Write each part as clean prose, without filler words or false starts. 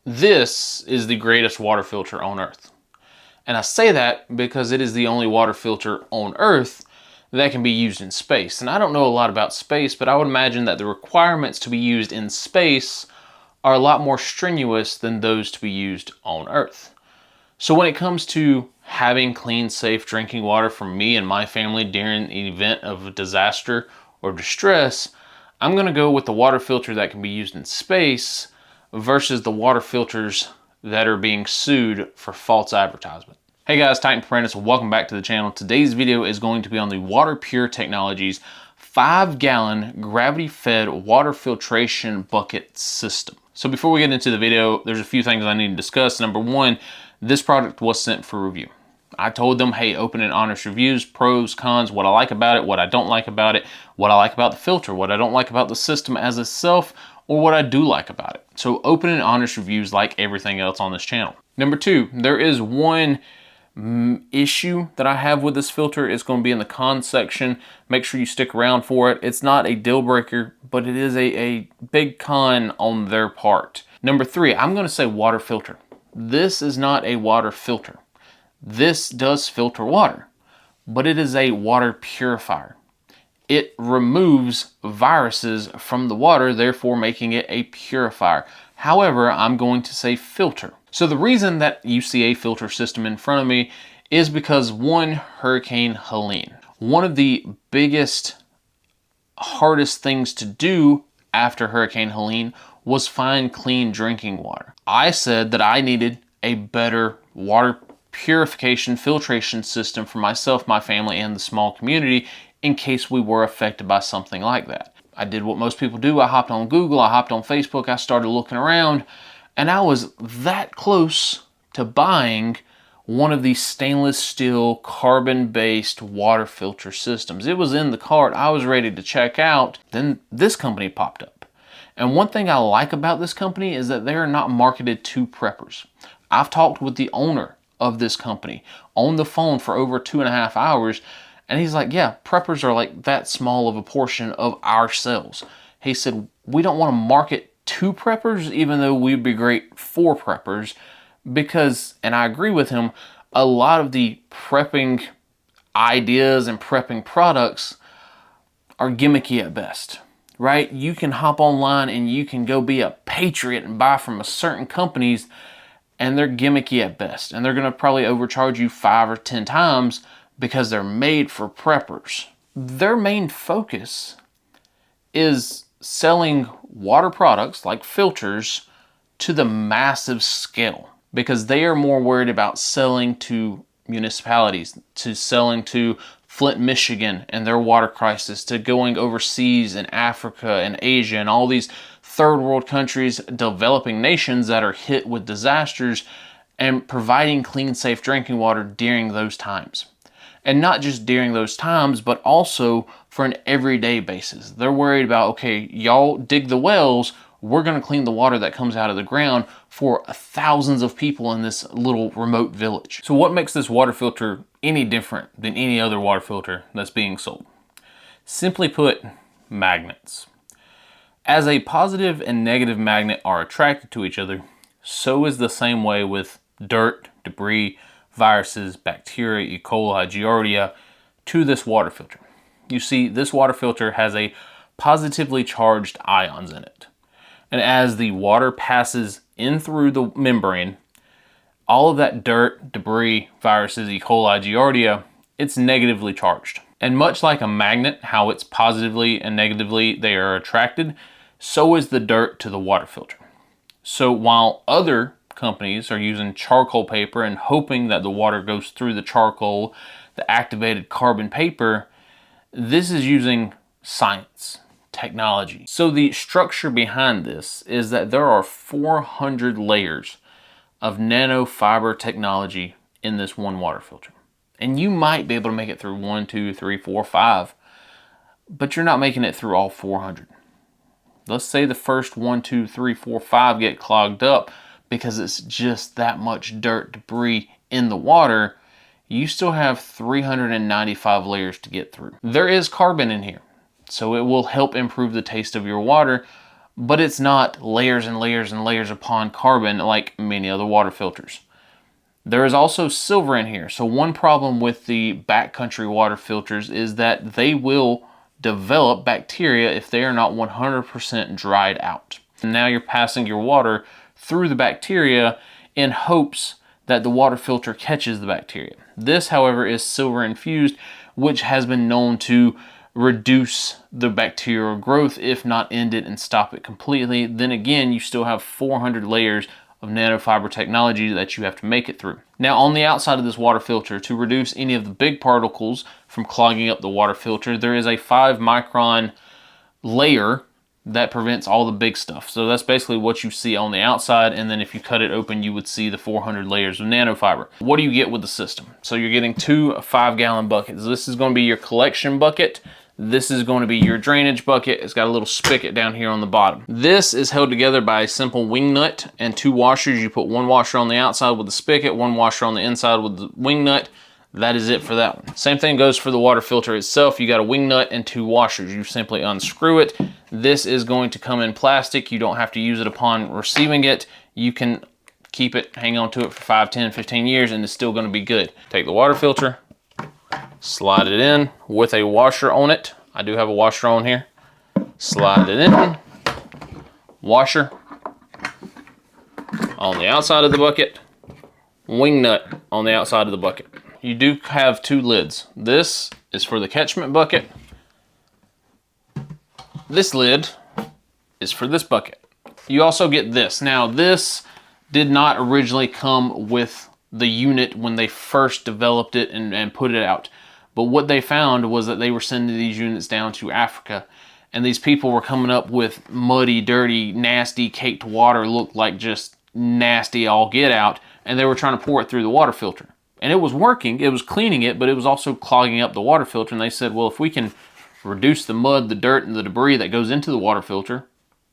This is the greatest water filter on Earth. And I say that because it is the only water filter on Earth that can be used in space. And I don't know a lot about space, but I would imagine that the requirements to be used in space are a lot more strenuous than those to be used on Earth. So when it comes to having clean, safe drinking water for me and my family during an event of disaster or distress, I'm gonna go with the water filter that can be used in space versus the water filters that are being sued for false advertisement. Hey guys, Titan Apprentice, welcome back to the channel. Today's video is going to be on the Water Pure Technologies 5-gallon gravity-fed water filtration bucket system. So before we get into the video, there's a few things I need to discuss. Number one, this product was sent for review. I told them, hey, open and honest reviews, pros, cons, what I like about it, what I don't like about it, what I like about the filter, what I don't like about the system as itself, or what I do like about it. So open and honest reviews like everything else on this channel. Number two, there is one issue that I have with this filter. It's going to be in the cons section. Make sure you stick around for it. It's not a deal breaker, but it is a big con on their part. Number three, I'm going to say water filter. This is not a water filter. This does filter water, but it is a water purifier. It removes viruses from the water, therefore making it a purifier. However, I'm going to say filter. So the reason that you see a filter system in front of me is because one, Hurricane Helene. One of the biggest, hardest things to do after Hurricane Helene was find clean drinking water. I said that I needed a better water purification filtration system for myself, my family, and the small community in case we were affected by something like that. I did what most people do. I hopped on Google, I hopped on Facebook, I started looking around, and I was that close to buying one of these stainless steel carbon-based water filter systems. It was in the cart, I was ready to check out, then this company popped up. And one thing I like about this company is that they're not marketed to preppers. I've talked with the owner of this company on the phone for over 2.5 hours, and he's like, yeah, preppers are like that small of a portion of our sales. He said, we don't want to market to preppers, even though we'd be great for preppers, because, and I agree with him, a lot of the prepping ideas and prepping products are gimmicky at best, right? You can hop online and you can go be a patriot and buy from a certain companies, and they're gimmicky at best, and they're going to probably overcharge you 5 or 10 times because they're made for preppers. Their main focus is selling water products like filters to the massive scale because they are more worried about selling to municipalities, to selling to Flint, Michigan and their water crisis, to going overseas in Africa and Asia and all these third world countries, developing nations that are hit with disasters, and providing clean, safe drinking water during those times. And not just during those times, but also for an everyday basis. They're worried about, okay, y'all dig the wells, we're gonna clean the water that comes out of the ground for thousands of people in this little remote village. So what makes this water filter any different than any other water filter that's being sold? Simply put, magnets. As a positive and negative magnet are attracted to each other, so is the same way with dirt, debris, viruses, bacteria, E. coli, Giardia to this water filter. You see, this water filter has a positively charged ions in it. And as the water passes in through the membrane, all of that dirt, debris, viruses, E. coli, Giardia, it's negatively charged. And much like a magnet, how it's positively and negatively they are attracted, so is the dirt to the water filter. So while other companies are using charcoal paper and hoping that the water goes through the charcoal, the activated carbon paper, this is using science, technology. So the structure behind this is that there are 400 layers of nanofiber technology in this one water filter. And you might be able to make it through 1, 2, 3, 4, 5, but you're not making it through all 400. Let's say the first 1, 2, 3, 4, 5 get clogged up because it's just that much dirt, debris in the water. You still have 395 layers to get through. There is carbon in here, so it will help improve the taste of your water, but it's not layers and layers and layers upon carbon like many other water filters. There is also silver in here. So one problem with the backcountry water filters is that they will develop bacteria if they are not 100% dried out. And now you're passing your water through the bacteria in hopes that the water filter catches the bacteria. This, however, is silver infused, which has been known to reduce the bacterial growth, if not end it and stop it completely. Then again, you still have 400 layers of nanofiber technology that you have to make it through. Now, on the outside of this water filter, to reduce any of the big particles from clogging up the water filter, there is a 5-micron layer that prevents all the big stuff. So that's basically what you see on the outside, and then if you cut it open, you would see the 400 layers of nanofiber. What do you get with the system? So you're getting 2 5-gallon buckets. This is going to be your collection bucket. This is going to be your drainage bucket. It's got a little spigot down here on the bottom. This is held together by a simple wing nut and 2 washers. You put 1 washer on the outside with the spigot, 1 washer on the inside with the wing nut. That is it for that one. Same thing goes for the water filter itself. You got a wing nut and 2 washers. You simply unscrew it. This is going to come in plastic. You don't have to use it upon receiving it. You can keep it, hang on to it for 5, 10, 15 years, and it's still going to be good. Take the water filter, slide it in with a washer on it. I do have a washer on here. Slide it in. Washer on the outside of the bucket. Wing nut on the outside of the bucket. You do have 2 lids. This is for the catchment bucket. This lid is for this bucket. You also get this. Now, this did not originally come with the unit when they first developed it and put it out. But what they found was that they were sending these units down to Africa, and these people were coming up with muddy, dirty, nasty, caked water, looked like just nasty all get out, and they were trying to pour it through the water filter. And it was working, it was cleaning it, but it was also clogging up the water filter, and they said, well, if we can reduce the mud, the dirt, and the debris that goes into the water filter,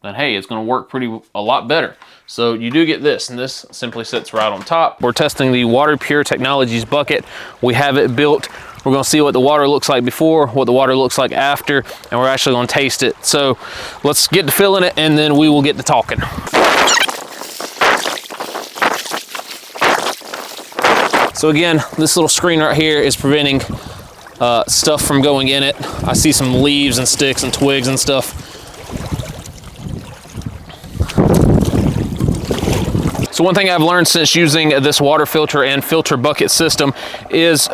then hey, it's gonna work a lot better. So you do get this, and this simply sits right on top. We're testing the Water Pure Technologies bucket. We have it built. We're gonna see what the water looks like before, what the water looks like after, and we're actually gonna taste it. So let's get to filling it, and then we will get to talking. So again, this little screen right here is preventing stuff from going in it. I see some leaves and sticks and twigs and stuff. So one thing I've learned since using this water filter and filter bucket system is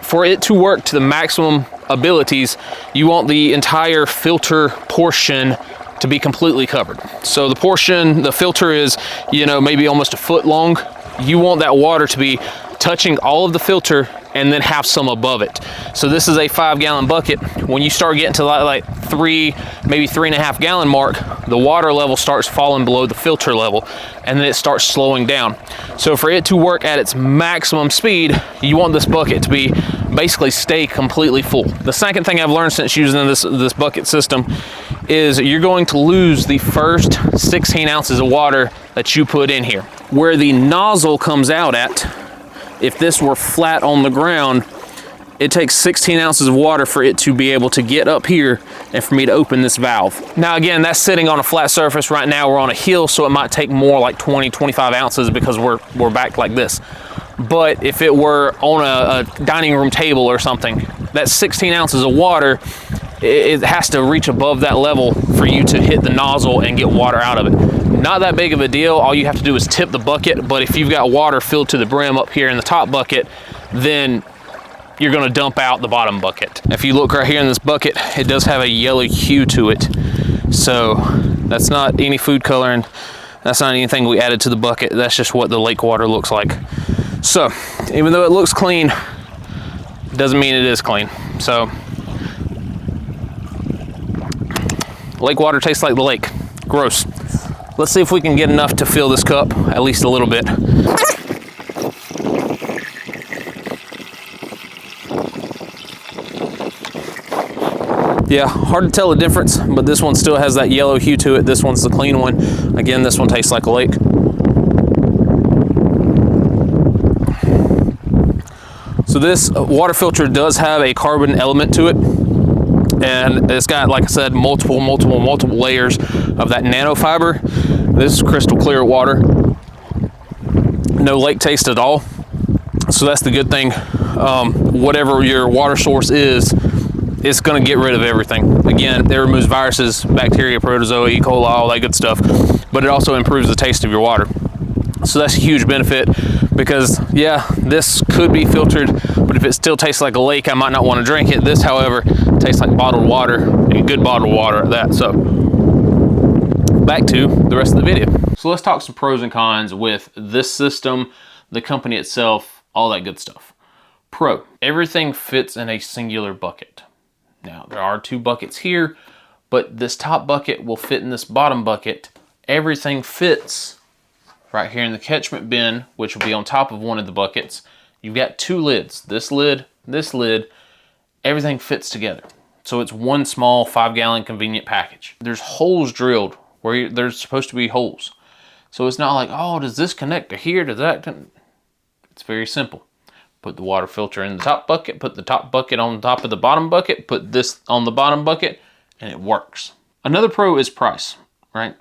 for it to work to the maximum abilities, you want the entire filter portion to be completely covered. So the filter is, maybe almost a foot long. You want that water to be touching all of the filter and then have some above it. So this is a 5-gallon bucket. When you start getting to like 3, maybe 3.5 gallon mark, the water level starts falling below the filter level, and then it starts slowing down. So for it to work at its maximum speed, you want this bucket to be basically stay completely full. The second thing I've learned since using this bucket system is you're going to lose the first 16 ounces of water that you put in here. Where the nozzle comes out at, if this were flat on the ground, it takes 16 ounces of water for it to be able to get up here and for me to open this valve. Now again, that's sitting on a flat surface. Right now we're on a hill, so it might take more, like 20, 25 ounces because we're back like this. But if it were on a dining room table or something, that 16 ounces of water, it has to reach above that level for you to hit the nozzle and get water out of it. Not that big of a deal. All you have to do is tip the bucket, but if you've got water filled to the brim up here in the top bucket, then you're gonna dump out the bottom bucket. If you look right here in this bucket, it does have a yellow hue to it. So that's not any food coloring. That's not anything we added to the bucket. That's just what the lake water looks like. So even though it looks clean, doesn't mean it is clean. So lake water tastes like the lake. Gross. Let's see if we can get enough to fill this cup, at least a little bit. Yeah, hard to tell the difference, but this one still has that yellow hue to it. This one's the clean one. Again, this one tastes like a lake. So this water filter does have a carbon element to it. And it's got, like I said, multiple layers of that nanofiber. This is crystal clear water. No lake taste at all. So that's the good thing. Whatever your water source is, it's going to get rid of everything. Again, it removes viruses, bacteria, protozoa, E. coli, all that good stuff. But it also improves the taste of your water. So that's a huge benefit because, yeah, this could be filtered, but if it still tastes like a lake, I might not want to drink it. This, however, tastes like bottled water, and good bottled water at that. So back to the rest of the video. So let's talk some pros and cons with this system, the company itself, all that good stuff. Pro, everything fits in a singular bucket. Now, there are 2 buckets here, but this top bucket will fit in this bottom bucket. Everything fits right here in the catchment bin, which will be on top of one of the buckets. You've got 2 lids, this lid, everything fits together. So it's one small 5-gallon convenient package. There's holes drilled where there's supposed to be holes. So it's not like, oh, does this connect to here, to that? It's very simple. Put the water filter in the top bucket, put the top bucket on top of the bottom bucket, put this on the bottom bucket, and it works. Another pro is price, right?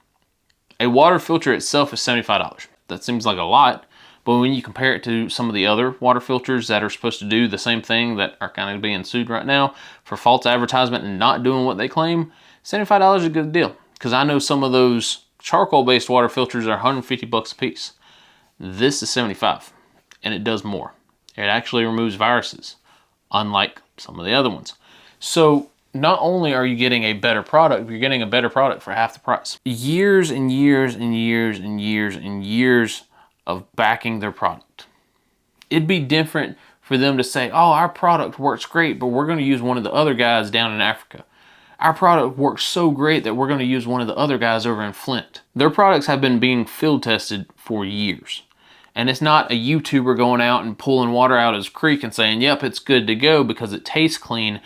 A water filter itself is $75. That seems like a lot, but when you compare it to some of the other water filters that are supposed to do the same thing that are kind of being sued right now for false advertisement and not doing what they claim, $75 is a good deal. Because I know some of those charcoal-based water filters are 150 bucks a piece. This is 75, and it does more. It actually removes viruses, unlike some of the other ones. So not only are you getting a better product, you're getting a better product for half the price. Years and years and years and years and years of backing their product. It'd be different for them to say, oh, our product works great, but we're going to use one of the other guys down in Africa. Our product works so great that we're going to use one of the other guys over in Flint. Their products have been being field tested for years. And it's not a YouTuber going out and pulling water out of his creek and saying, yep, it's good to go because it tastes clean.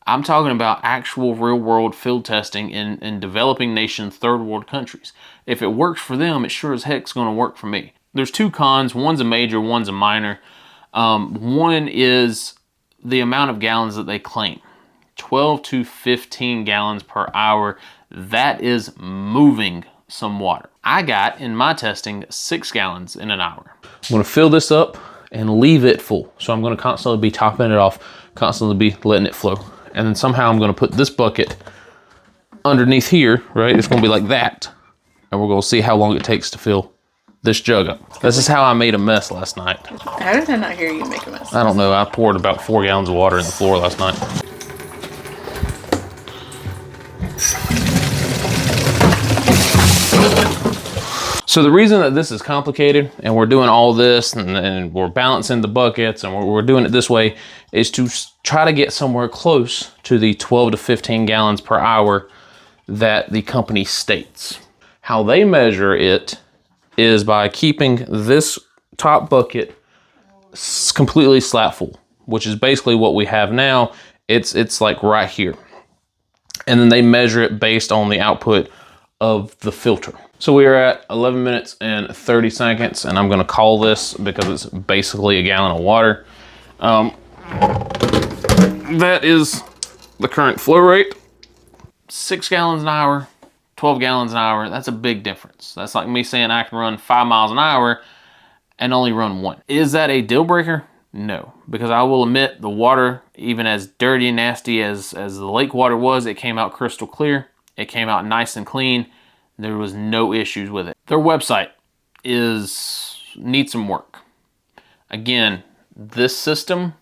I'm talking about actual real world field testing in developing nations, third world countries. If it works for them, it sure as heck's going to work for me. There's 2 cons. One's a major, one's a minor. One is the amount of gallons that they claim. 12 to 15 gallons per hour. That is moving some water. I got in my testing 6 gallons in an hour. I'm going to fill this up and leave it full. So I'm going to constantly be topping it off, constantly be letting it flow. And then somehow I'm going to put this bucket underneath here, right? It's going to be like that. And we're going to see how long it takes to fill this jug up. This is how I made a mess last night. How did I not hear you make a mess? I don't know. I poured about 4 gallons of water in the floor last night. So the reason that this is complicated and we're doing all this and we're balancing the buckets and we're doing it this way is to try to get somewhere close to the 12 to 15 gallons per hour that the company states. How they measure it is by keeping this top bucket completely slap full, which is basically what we have now. It's like right here. And then they measure it based on the output of the filter. So we are at 11 minutes and 30 seconds, and I'm gonna call this because it's basically a gallon of water. That is the current flow rate. 6 gallons an hour, 12 gallons an hour, that's a big difference. That's like me saying I can run 5 miles an hour and only run 1. Is that a deal breaker? No, because I will admit the water, even as dirty and nasty as the lake water was, it came out crystal clear. It came out nice and clean. There was no issues with it. Their website needs some work. Again, this system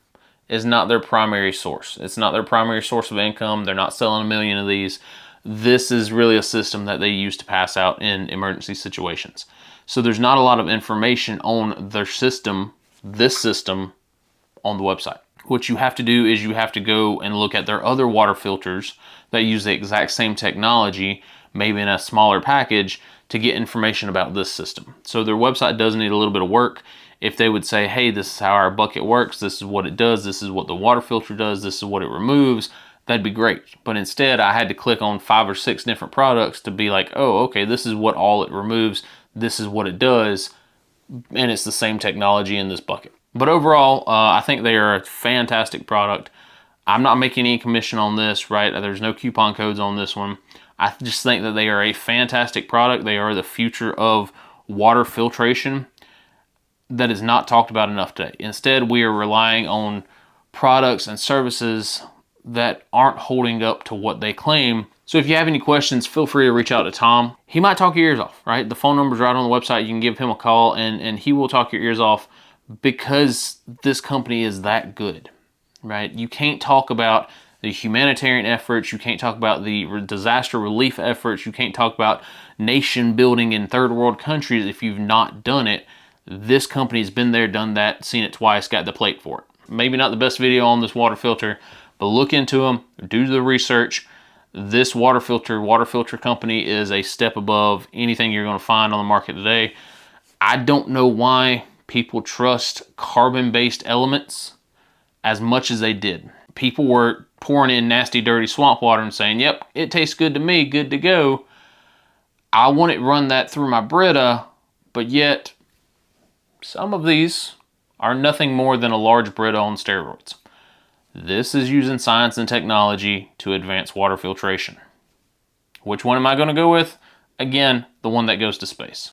is not their primary source. It's not their primary source of income. They're not selling 1 million of these. This is really a system that they use to pass out in emergency situations. So there's not a lot of information on their system, this system, on the website. What you have to do is you have to go and look at their other water filters that use the exact same technology, maybe in a smaller package, to get information about this system. So their website does need a little bit of work. If they would say, hey, this is how our bucket works, this is what it does, this is what the water filter does, this is what it removes, that'd be great. But instead, I had to click on 5 or 6 different products to be like, oh, okay, this is what all it removes, this is what it does, and it's the same technology in this bucket. But overall, I think they are a fantastic product. I'm not making any commission on this, right? There's no coupon codes on this one. I just think that they are a fantastic product. They are the future of water filtration that is not talked about enough today. Instead, we are relying on products and services that aren't holding up to what they claim. So if you have any questions, feel free to reach out to Tom. He might talk your ears off, right? The phone number's right on the website. You can give him a call and he will talk your ears off because this company is that good, right? You can't talk about the humanitarian efforts. You can't talk about the disaster relief efforts. You can't talk about nation building in third world countries if you've not done it. This company's been there, done that, seen it twice, got the plate for it. Maybe not the best video on this water filter, but look into them, do the research. This water filter company is a step above anything you're going to find on the market today. I don't know why people trust carbon-based elements as much as they did. People were pouring in nasty, dirty swamp water and saying, yep, it tastes good to me, good to go. I want it run that through my Brita, but yet some of these are nothing more than a large Brita on steroids. This is using science and technology to advance water filtration. Which one am I going to go with? Again, the one that goes to space.